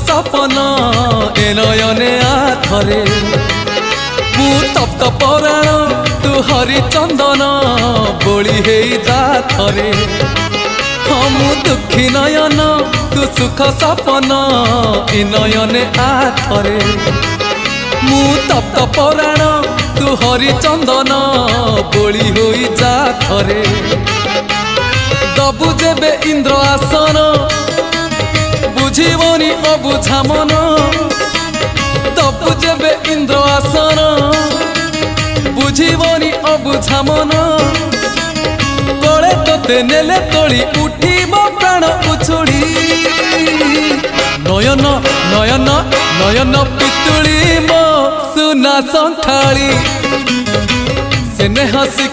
सपन ए नयने आथरे मु तप्त पराण तू हरिचंदन बोली हे जाथरे हाँ मु दुखी नयन तू सुख सपन ए नयने आथरे मु तप्त पराण तू हरिचंदन बोली हो जाथरे दबु जेबे इंद्र आसन बुझीबनी अबुझा मन दबु जेबे इंद्र आसन बुझीबनी अबुझा मन कले तोते नेले तोली उठीब प्राण उछुड़ी नयन नयन नयन पितुली मो सुना संखाली सेने हसी